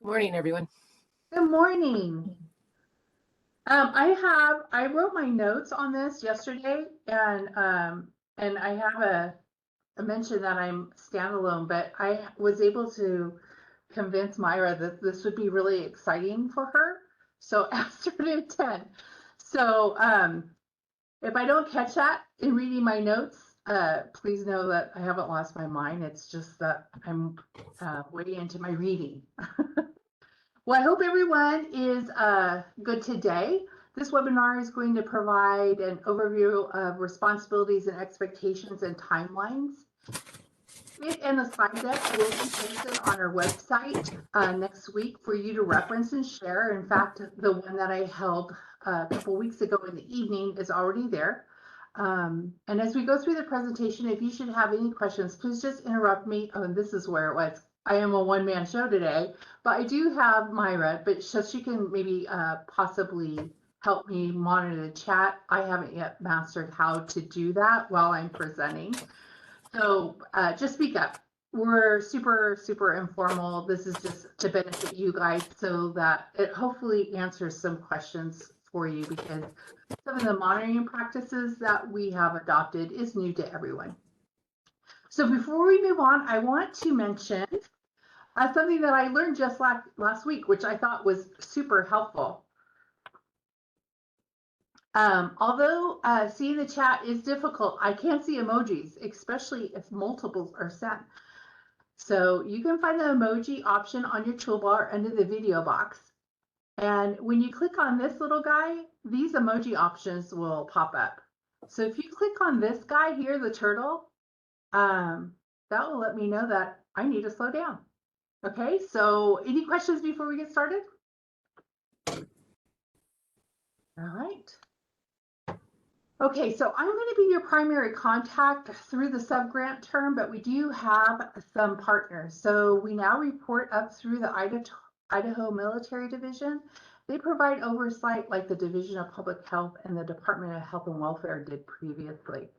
Good morning, everyone. Good morning. I wrote my notes on this yesterday, and I have a mention that I'm standalone, but I was able to convince Myra that this would be really exciting for her, so asked her to attend. So if I don't catch that in reading my notes, please know that I haven't lost my mind. It's just that I'm way into my reading. Well, I hope everyone is good today. This webinar is going to provide an overview of responsibilities and expectations and timelines. It and the slide deck will be posted on our website next week for you to reference and share. In fact, the one that I held a couple weeks ago in the evening is already there. And as we go through the presentation, if you should have any questions, please just interrupt me. Oh, and this is where it was. I am a one-man show today, but I do have Myra, but so she can maybe possibly help me monitor the chat. I haven't yet mastered how to do that while I'm presenting. So just speak up. We're super informal. This is just to benefit you guys so that it hopefully answers some questions for you, because some of the monitoring practices that we have adopted is new to everyone. So before we move on, I want to mention something that I learned just last week, which I thought was super helpful. Although seeing the chat is difficult, I can see emojis, especially if multiples are sent. So you can find the emoji option on your toolbar under the video box. And when you click on this little guy, these emoji options will pop up. So if you click on this guy here, the turtle, that will let me know that I need to slow down. Okay, so any questions before we get started? All right. Okay, so I'm going to be your primary contact through the subgrant term, but we do have some partners. So we now report up through the Idaho Military Division. They provide oversight like the Division of Public Health and the Department of Health and Welfare did previously.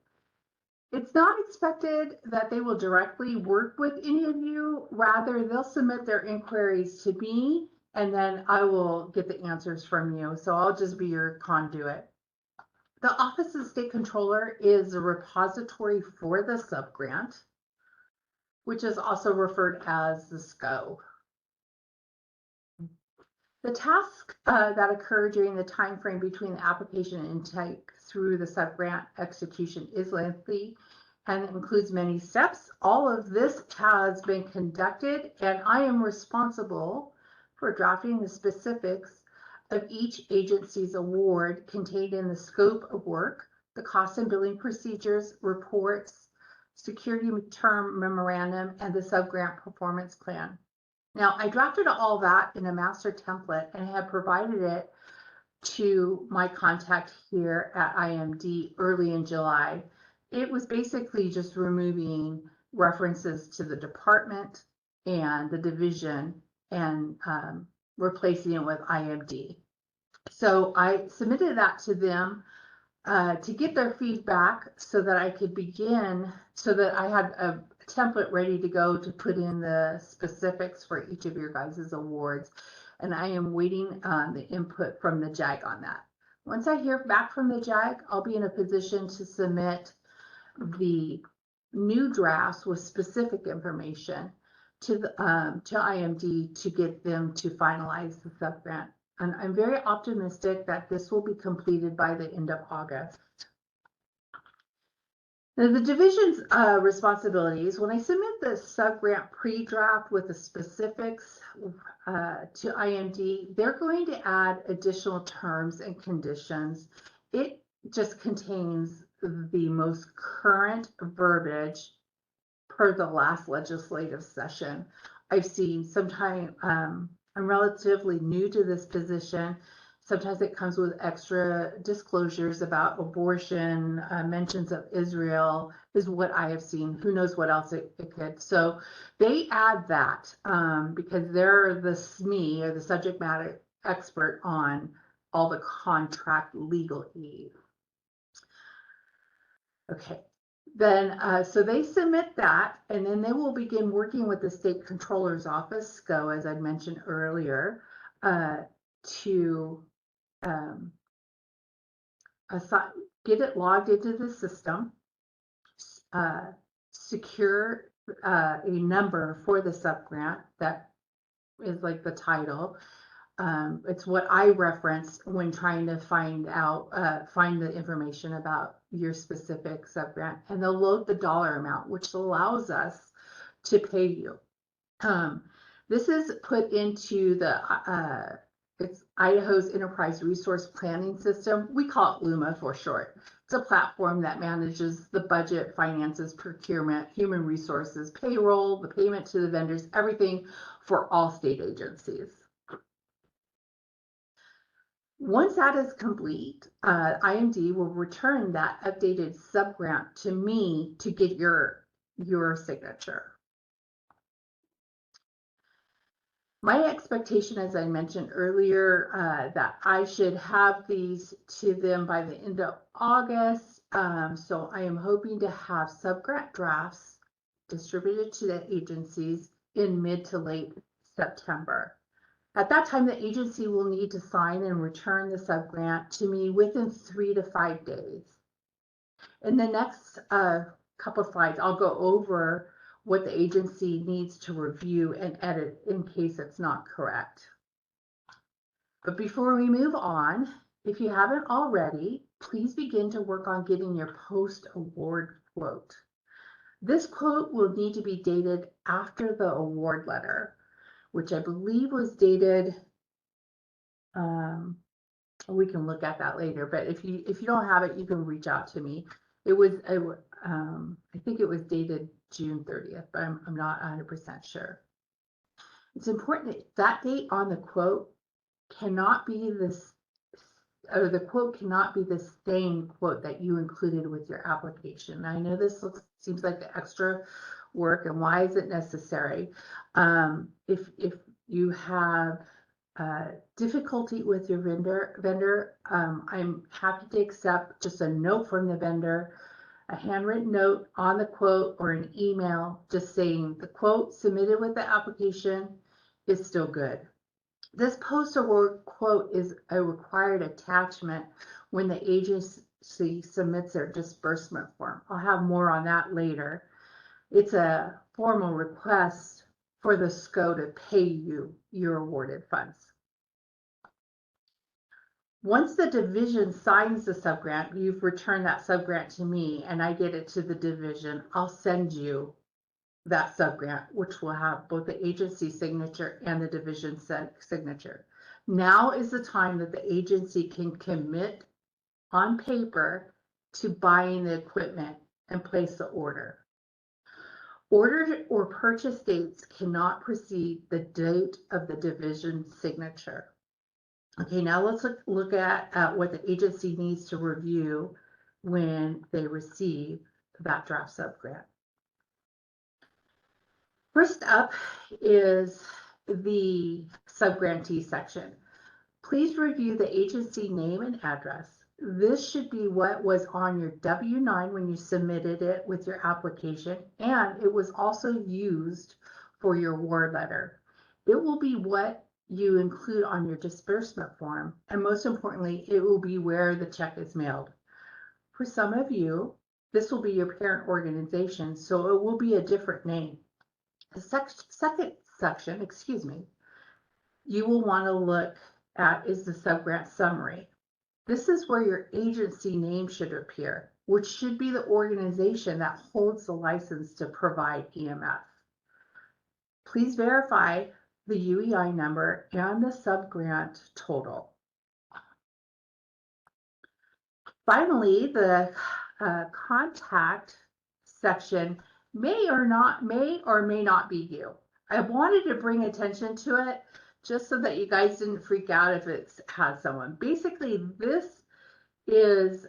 It's not expected that they will directly work with any of you. Rather, they'll submit their inquiries to me, and then I will get the answers from you. So I'll just be your conduit. The Office of State Controller is a repository for the subgrant, which is also referred as the SCO. The tasks that occur during the time frame between the application and intake through the subgrant execution is lengthy and includes many steps. All of this has been conducted, and I am responsible for drafting the specifics of each agency's award contained in the scope of work, the cost and billing procedures, reports, security term memorandum, and the subgrant performance plan. Now, I drafted all that in a master template and have provided it to my contact here at IMD early in July. It was basically just removing references to the department and the division and replacing it with IMD. So I submitted that to them to get their feedback so that I could begin, so that I had a template ready to go to put in the specifics for each of your guys' awards. And I am waiting on the input from the JAG on that. Once I hear back from the JAG, I'll be in a position to submit the new drafts with specific information to the to IMD to get them to finalize the subgrant. And I'm very optimistic that this will be completed by the end of August. Now, the division's responsibilities, when I submit the subgrant pre-draft with the specifics to IMD, they're going to add additional terms and conditions. It just contains the most current verbiage per the last legislative session. I've seen sometimes, I'm relatively new to this position. Sometimes it comes with extra disclosures about abortion, mentions of Israel is what I have seen. Who knows what else it could. So they add that because they're the SME, or the subject matter expert on all the contract legalese. Okay, Then, so they submit that, and then they will begin working with the state controller's office, SCO, as I mentioned earlier, to get it logged into the system, secure a number for the subgrant that is like the title. It's what I referenced when trying to find the information about your specific subgrant, and they'll load the dollar amount, which allows us to pay you. This is put into it's Idaho's Enterprise Resource Planning System. We call it LUMA for short. It's a platform that manages the budget, finances, procurement, human resources, payroll, the payment to the vendors, everything for all state agencies. Once that is complete, IMD will return that updated subgrant to me to get your signature. My expectation, as I mentioned earlier, that I should have these to them by the end of August. So I am hoping to have subgrant drafts distributed to the agencies in mid to late September. At that time, the agency will need to sign and return the subgrant to me within 3 to 5 days. In the next couple slides, I'll go over what the agency needs to review and edit in case it's not correct. But before we move on, if you haven't already, please begin to work on getting your post-award quote. This quote will need to be dated after the award letter, which I believe was dated, we can look at that later, but if you don't have it, you can reach out to me. It was, I think it was dated June 30th, but I'm not 100% sure. It's important that date on the quote cannot be the quote cannot be the same quote that you included with your application. I know this seems like extra work, and why is it necessary? If you have difficulty with your vendor, I'm happy to accept just a note from the vendor, a handwritten note on the quote, or an email just saying the quote submitted with the application is still good. This post-award quote is a required attachment when the agency submits their disbursement form. I'll have more on that later. It's a formal request for the SCO to pay you your awarded funds. Once the division signs the subgrant, you've returned that subgrant to me, and I get it to the division. I'll send you that subgrant, which will have both the agency signature and the division signature. Now is the time that the agency can commit on paper to buying the equipment and place the order. Order or purchase dates cannot precede the date of the division signature. Okay, now let's look at what the agency needs to review when they receive that draft subgrant. First up is the subgrantee section. Please review the agency name and address. This should be what was on your W-9 when you submitted it with your application, and it was also used for your award letter. It will be what you include on your disbursement form, and most importantly, it will be where the check is mailed. For some of you, this will be your parent organization, so it will be a different name. The second section, you will want to look at is the subgrant summary. This is where your agency name should appear, which should be the organization that holds the license to provide EMF. Please verify the UEI number and the subgrant total. Finally, the contact section may or may not be you. I wanted to bring attention to it just so that you guys didn't freak out if it has someone. Basically, this is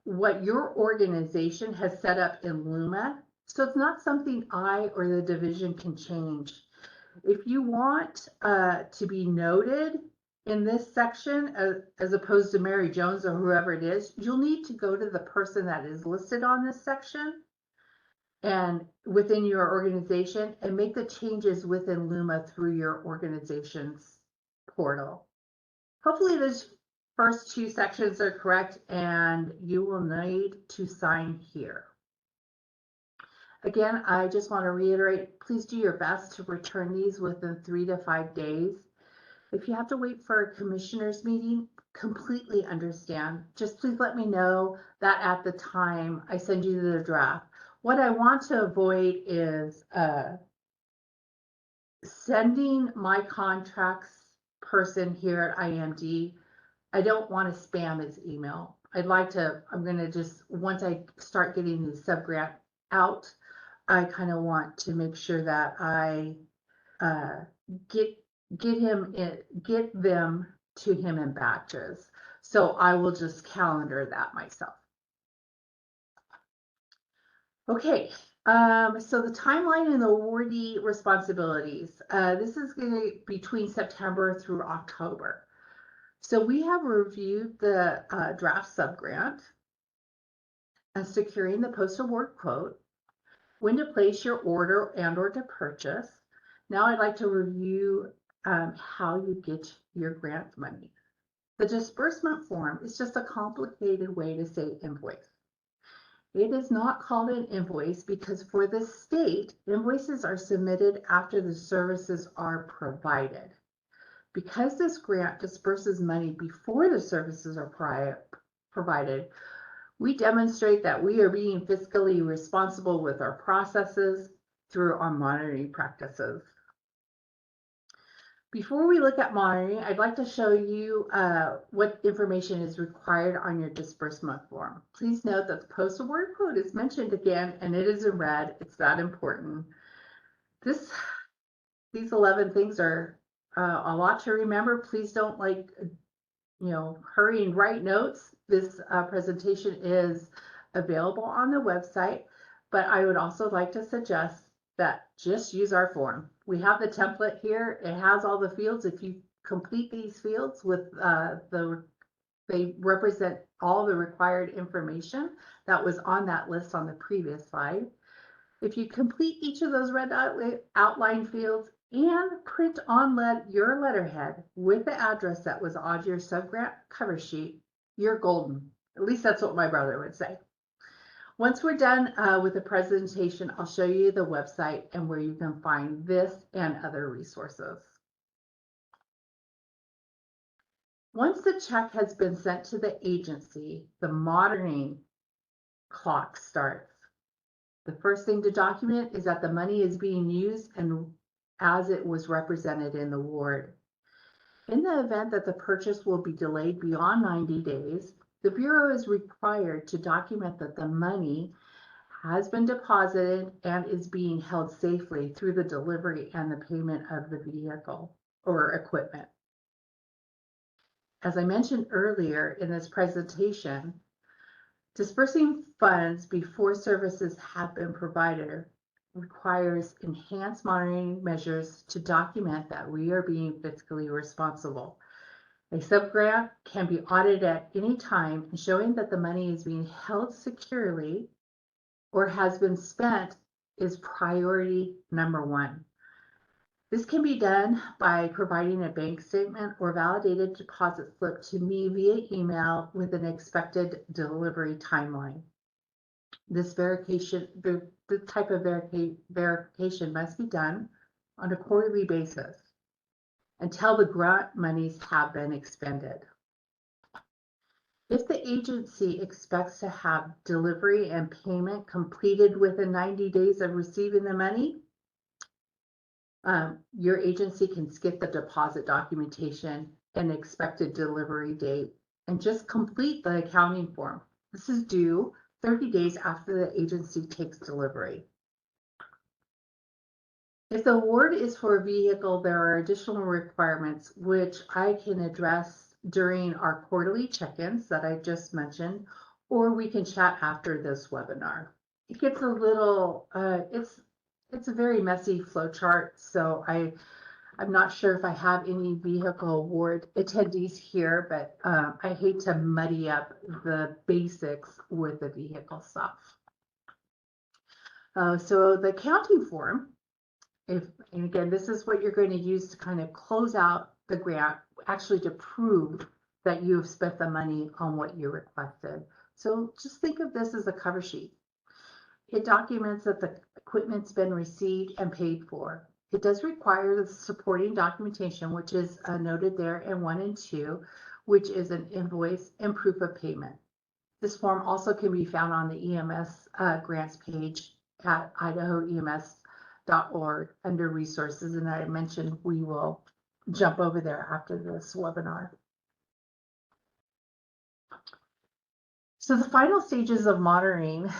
what your organization has set up in LUMA. So it's not something I or the division can change. If you want to be noted in this section, as opposed to Mary Jones or whoever it is, you'll need to go to the person that is listed on this section and within your organization, and make the changes within Luma through your organization's portal. Hopefully those first two sections are correct, and you will need to sign here. Again, I just want to reiterate, please do your best to return these within 3 to 5 days. If you have to wait for a commissioners meeting, completely understand. Just please let me know that at the time I send you the draft. What I want to avoid is sending my contracts person here at IMD. I don't want to spam his email. I'm going to just, once I start getting the subgrant out, I kind of want to make sure that I get them to him in batches. So I will just calendar that myself. Okay, so the timeline and the awardee responsibilities. This is going to be between September through October. So we have reviewed the draft subgrant and securing the post-award quote, when to place your order and or to purchase. Now I'd like to review how you get your grant money. The disbursement form is just a complicated way to say invoice. It is not called an invoice because for the state, invoices are submitted after the services are provided. Because this grant disperses money before the services are provided, we demonstrate that we are being fiscally responsible with our processes through our monitoring practices. Before we look at monitoring, I'd like to show you what information is required on your disbursement form. Please note that the post-award quote is mentioned again, and it is in red. It's that important. These 11 things are a lot to remember. Please don't hurry and write notes. This presentation is available on the website, but I would also like to suggest that just use our form. We have the template here. It has all the fields. If you complete these fields with they represent all the required information that was on that list on the previous slide. If you complete each of those red outline fields and print on your letterhead with the address that was on your subgrant cover sheet, you're golden. At least that's what my brother would say. Once we're done with the presentation, I'll show you the website and where you can find this and other resources. Once the check has been sent to the agency, the monitoring clock starts. The first thing to document is that the money is being used and as it was represented in the award. In the event that the purchase will be delayed beyond 90 days, the Bureau is required to document that the money has been deposited and is being held safely through the delivery and the payment of the vehicle or equipment. As I mentioned earlier in this presentation, dispersing funds before services have been provided requires enhanced monitoring measures to document that we are being fiscally responsible. A subgrant can be audited at any time, showing that the money is being held securely or has been spent is priority number one. This can be done by providing a bank statement or validated deposit slip to me via email with an expected delivery timeline. This verification, the type of verification must be done on a quarterly basis until the grant monies have been expended. If the agency expects to have delivery and payment completed within 90 days of receiving the money, your agency can skip the deposit documentation and expected delivery date and just complete the accounting form. This is due 30 days after the agency takes delivery. If the award is for a vehicle, there are additional requirements which I can address during our quarterly check-ins that I just mentioned, or we can chat after this webinar. It gets a little, it's a very messy flow chart, so I'm not sure if I have any vehicle award attendees here, but I hate to muddy up the basics with the vehicle stuff. So the accounting form, and again, this is what you're going to use to kind of close out the grant, actually to prove that you have spent the money on what you requested. So just think of this as a cover sheet. It documents that the equipment's been received and paid for. It does require the supporting documentation, which is noted there in 1 and 2, which is an invoice and proof of payment. This form also can be found on the EMS grants page at idahoems.org under resources. And I mentioned we will jump over there after this webinar. So the final stages of monitoring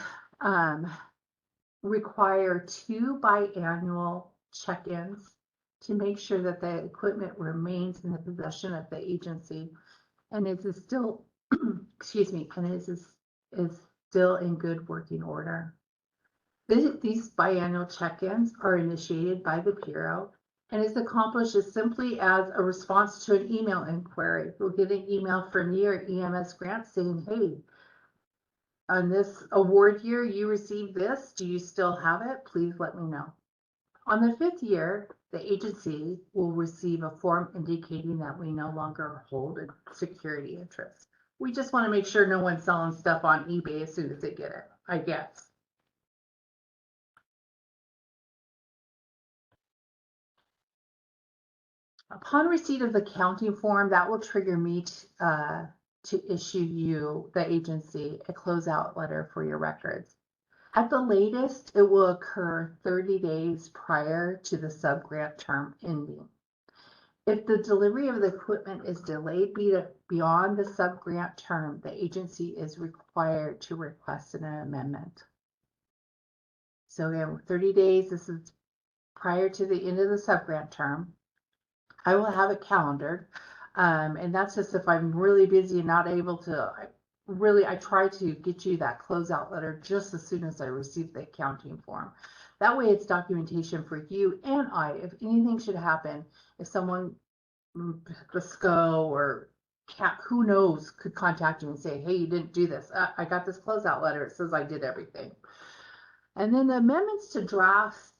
require 2 biannual check-ins to make sure that the equipment remains in the possession of the agency and is still, excuse me, and is still in good working order. These biannual check-ins are initiated by the Bureau and is accomplished as simply as a response to an email inquiry. We'll get an email from your EMS grant saying, hey, on this award year, you received this. Do you still have it? Please let me know. On the 5th year, the agency will receive a form indicating that we no longer hold a security interest. We just want to make sure no one's selling stuff on eBay as soon as they get it, I guess. Upon receipt of the counting form, that will trigger me to issue you, the agency, a closeout letter for your records. At the latest, it will occur 30 days prior to the subgrant term ending. If the delivery of the equipment is delayed beyond the subgrant term, the agency is required to request an amendment. So again, 30 days, this is prior to the end of the subgrant term. I will have it calendared, and that's just if I'm really busy and not able to, I try to get you that closeout letter just as soon as I receive the accounting form. That way it's documentation for you and I. If anything should happen, if someone, the SCO or CAP, who knows, could contact you and say, hey, you didn't do this. I got this closeout letter. It says I did everything. And then the amendments to drafts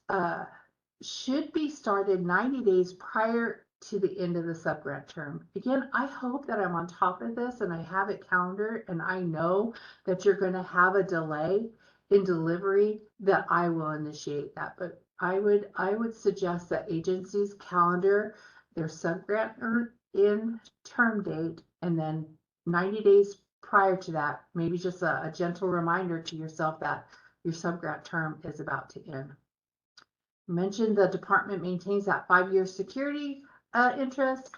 should be started 90 days prior to the end of the subgrant term. Again, I hope that I'm on top of this and I have it calendared and I know that you're going to have a delay in delivery, that I will initiate that. But I would suggest that agencies calendar their subgrant in term date, and then 90 days prior to that, maybe just a gentle reminder to yourself that your subgrant term is about to end. Mentioned the department maintains that 5-year security interest.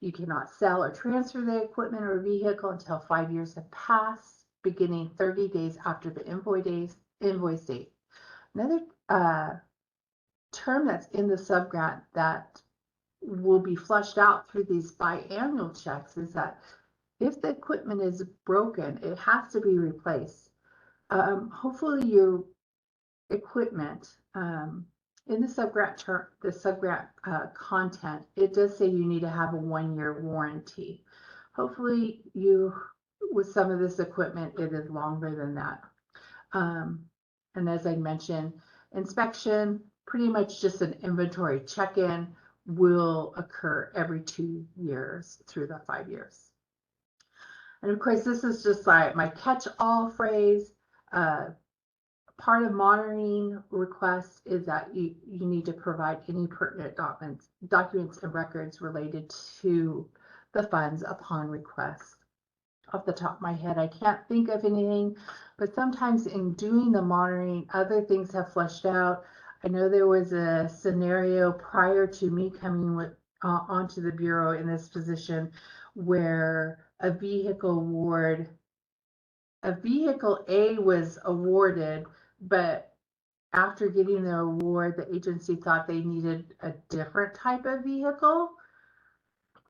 You cannot sell or transfer the equipment or vehicle until 5 years have passed, beginning 30 days after the invoice date. Another term that's in the subgrant that will be flushed out through these biannual checks is that if the equipment is broken, it has to be replaced. Hopefully your equipment, in the subgrant content, it does say you need to have a 1-year warranty. Hopefully with some of this equipment, it is longer than that. And as I mentioned, inspection, pretty much just an inventory check-in, will occur every 2 years through the 5 years. And of course, this is just like my catch-all phrase. Part of monitoring requests is that you need to provide any pertinent documents and records related to the funds upon request. Off the top of my head, I can't think of anything, but sometimes in doing the monitoring, other things have fleshed out. I know there was a scenario prior to me coming onto the Bureau in this position where a vehicle A was awarded, but after getting the award, the agency thought they needed a different type of vehicle.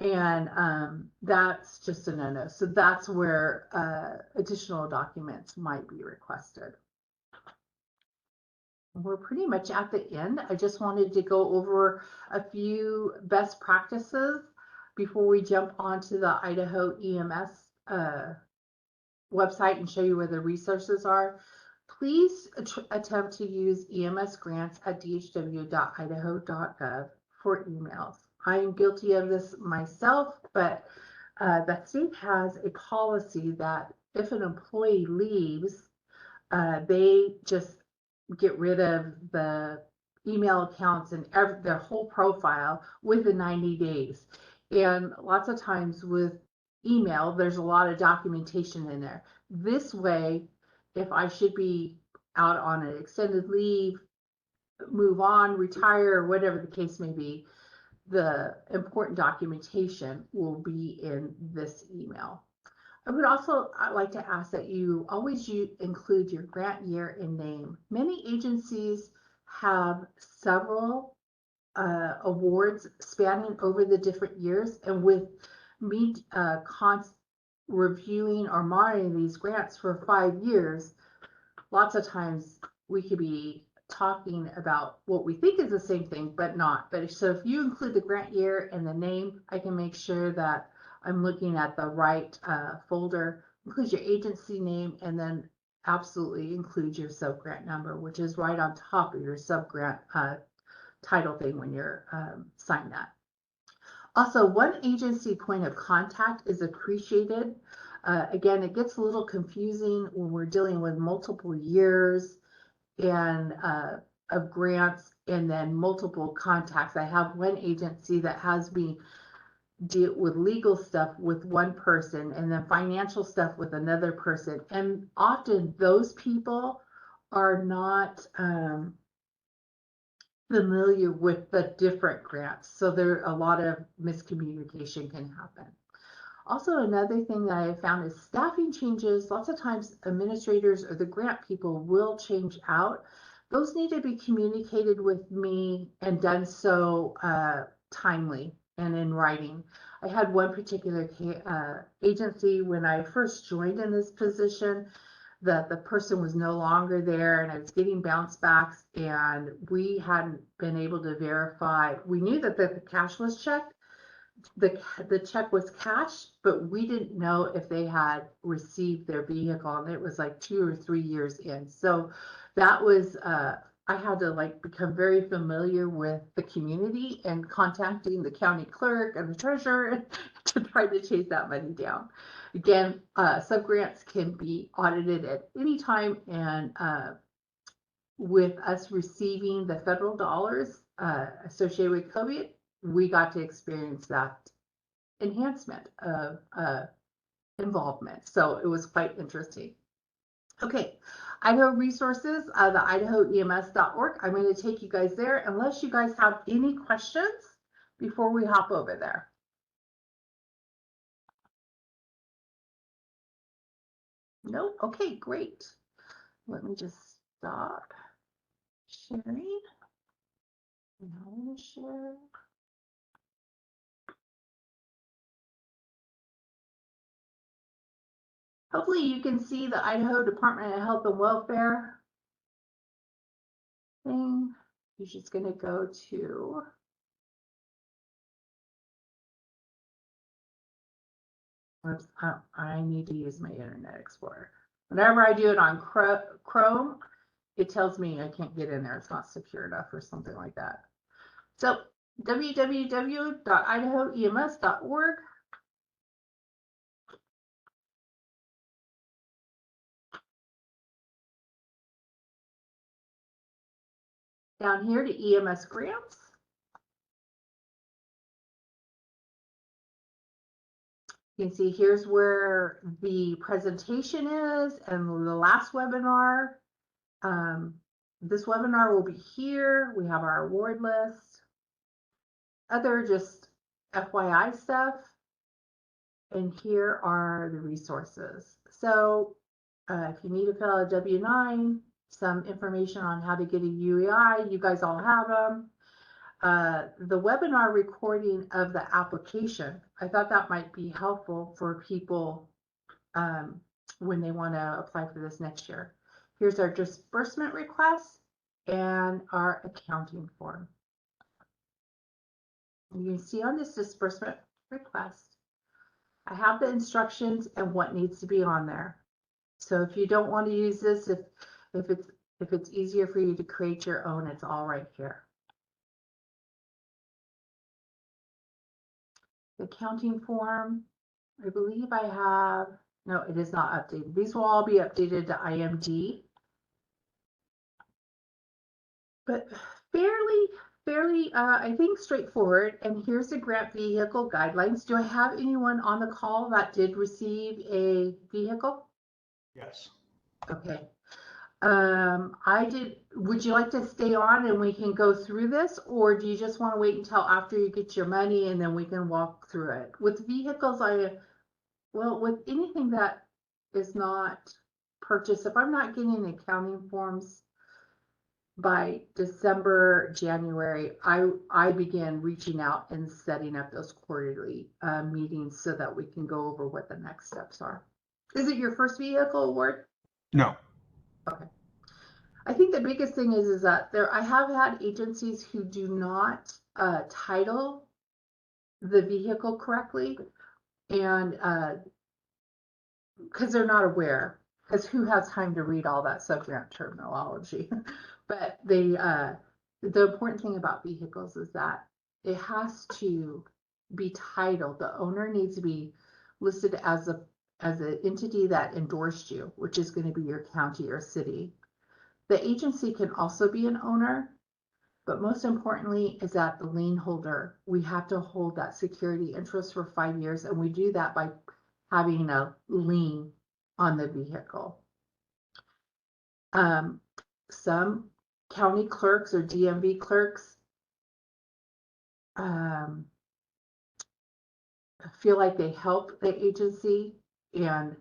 And that's just a no-no. So that's where additional documents might be requested. We're pretty much at the end. I just wanted to go over a few best practices before we jump onto the Idaho EMS website and show you where the resources are. Please attempt to use emsgrants@dhw.idaho.gov for emails. I am guilty of this myself, but the state has a policy that if an employee leaves, they just get rid of the email accounts and their whole profile within 90 days. And lots of times with email, there's a lot of documentation in there. This way, if I should be out on an extended leave, move on, retire, whatever the case may be, the important documentation will be in this email. I would also like to ask that you always include your grant year and name. Many agencies have several awards spanning over the different years, and with me reviewing or monitoring these grants for 5 years, lots of times we could be talking about what we think is the same thing, but not. But so if you include the grant year and the name, I can make sure that I'm looking at the right folder. Include your agency name, and then absolutely include your subgrant number, which is right on top of your subgrant title thing when you're signing that. Also, one agency point of contact is appreciated. Again, it gets a little confusing when we're dealing with multiple years and of grants and then multiple contacts. I have one agency that has me deal with legal stuff with one person and then financial stuff with another person, and often those people are not familiar with the different grants, so there a lot of miscommunication can happen. Also, another thing that I found is staffing changes. Lots of times administrators or the grant people will change out. Those need to be communicated with me and done so timely and in writing. I had one particular agency when I first joined in this position that the person was no longer there, and I was getting bounce backs, and we hadn't been able to verify. We knew that the cash was checked, the check was cash, but we didn't know if they had received their vehicle, and it was like 2 or 3 years in. So that was I had to like become very familiar with the community and contacting the county clerk and the treasurer to try to chase that money down. Again, subgrants can be audited at any time, and with us receiving the federal dollars associated with COVID, we got to experience that enhancement of involvement. So it was quite interesting. Okay, Idaho resources, the idahoems.org. I'm going to take you guys there unless you guys have any questions before we hop over there. No? Okay, great. Let me just stop sharing. Now I'm going to share. Hopefully you can see the Idaho Department of Health and Welfare thing. You're just going to go to I need to use my Internet Explorer. Whenever I do it on Chrome, it tells me I can't get in there. It's not secure enough or something like that. So www.idahoems.org. Down here to EMS grants. You can see here's where the presentation is and the last webinar. This webinar will be here. We have our award list, other just FYI stuff, and here are the resources. So if you need to fill out a W-9, some information on how to get a UEI, you guys all have them. The webinar recording of the application, I thought that might be helpful for people when they want to apply for this next year. Here's our disbursement request and our accounting form. You can see on this disbursement request, I have the instructions and what needs to be on there. So if you don't want to use this, if If it's easier for you to create your own, it's all right here. The accounting form, I believe I have, no, it is not updated. These will all be updated to IMD. But fairly, I think straightforward. And here's the grant vehicle guidelines. Do I have anyone on the call that did receive a vehicle? Yes. Okay. I did. Would you like to stay on and we can go through this, or do you just want to wait until after you get your money and then we can walk through it? With vehicles, well, with anything that is not purchased, if I'm not getting accounting forms by December, January, I began reaching out and setting up those quarterly meetings so that we can go over what the next steps are. Is it your first vehicle award? No. Okay. I think the biggest thing is that I have had agencies who do not title the vehicle correctly, and because they're not aware, because who has time to read all that subgrant terminology? But the important thing about vehicles is that it has to be titled. The owner needs to be listed as an entity that endorsed you, which is going to be your county or city. The agency can also be an owner, but most importantly is that the lien holder, we have to hold that security interest for 5 years, and we do that by having a lien on the vehicle. Some county clerks or DMV clerks feel like they help the agency and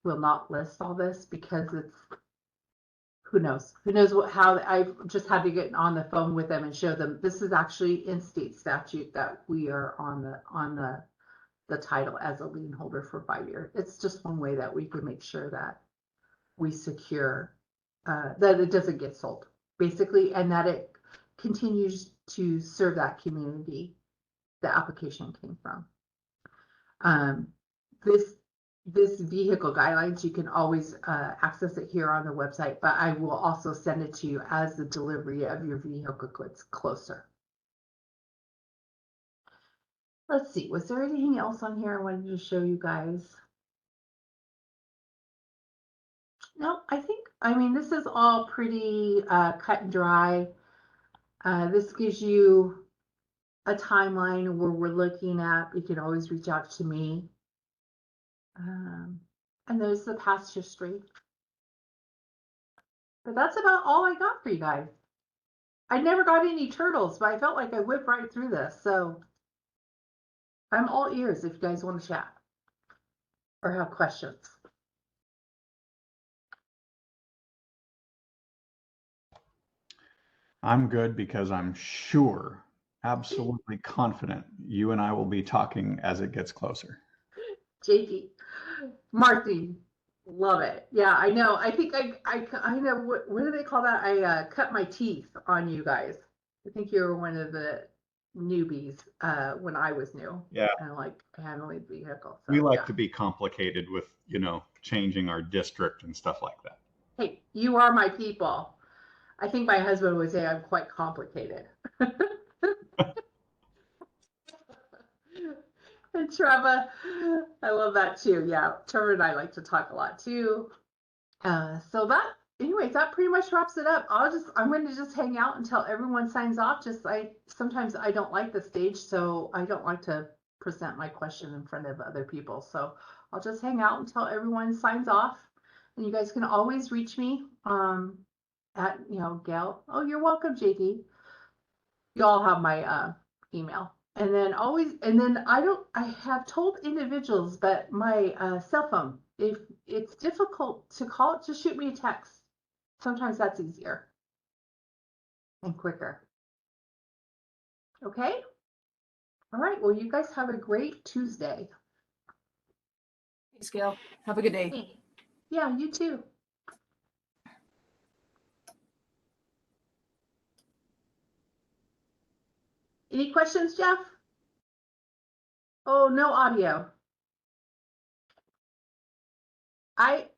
will not list all this because it's, who knows how. I've just had to get on the phone with them and show them this is actually in state statute that we are on the title as a lien holder for 5 years. It's just one way that we can make sure that we secure that it doesn't get sold, basically, and that it continues to serve that community the application came from. This vehicle guidelines, you can always access it here on the website, but I will also send it to you as the delivery of your vehicle gets closer. Let's see, was there anything else on here I wanted to show you guys? No, I mean, this is all pretty cut and dry. This gives you a timeline where we're looking at. You can always reach out to me. And there's the past history. But that's about all I got for you guys. I never got any turtles, but I felt like I whipped right through this. So I'm all ears if you guys want to chat or have questions. I'm good because I'm sure, absolutely confident you and I will be talking as it gets closer. JD, Marty, love it. Yeah, I know. I think I know. What do they call that? I cut my teeth on you guys. I think you were one of the newbies when I was new. Yeah. And like handling vehicles. So, we like to be complicated with, changing our district and stuff like that. Hey, you are my people. I think my husband would say I'm quite complicated. And Trevor, I love that too. Yeah, Trevor and I like to talk a lot too. So anyways, that pretty much wraps it up. I'm going to just hang out until everyone signs off. Sometimes I don't like the stage, so I don't like to present my question in front of other people. So I'll just hang out until everyone signs off. And you guys can always reach me at, Gail. Oh, you're welcome, JD. You all have my email. And then I have told individuals, but my cell phone, if it's difficult to call, just shoot me a text. Sometimes that's easier and quicker. Okay? All right. Well, you guys have a great Tuesday. Thanks, Gail. Have a good day. Hey. Yeah, you too. Any questions, Jeff? Oh, no audio. Let's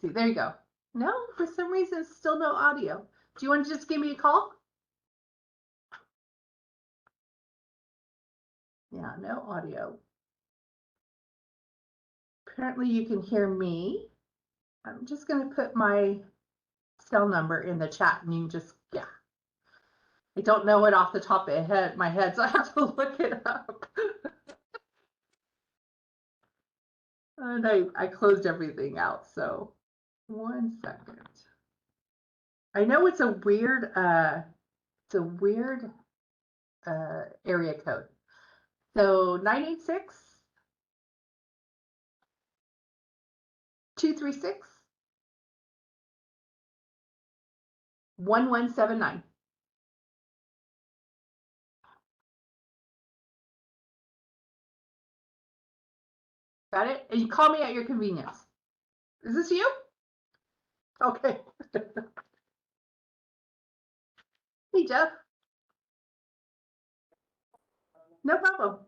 see. There you go. No, for some reason, still no audio. Do you want to just give me a call? Yeah, no audio. Apparently you can hear me. I'm just going to put my cell number in the chat and you can just, yeah. I don't know it off the top of my head, so I have to look it up. And I closed everything out, so 1 second. I know it's a weird area code. So 986 236 1179. Got it? And you call me at your convenience. Is this you? Okay. Hey, Jeff. No problem.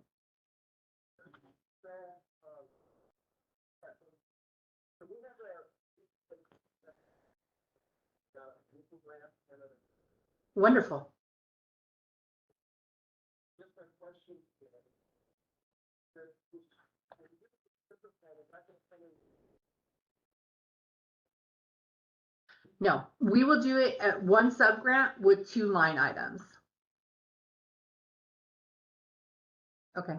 Wonderful. No, we will do it at one subgrant with 2 line items. Okay,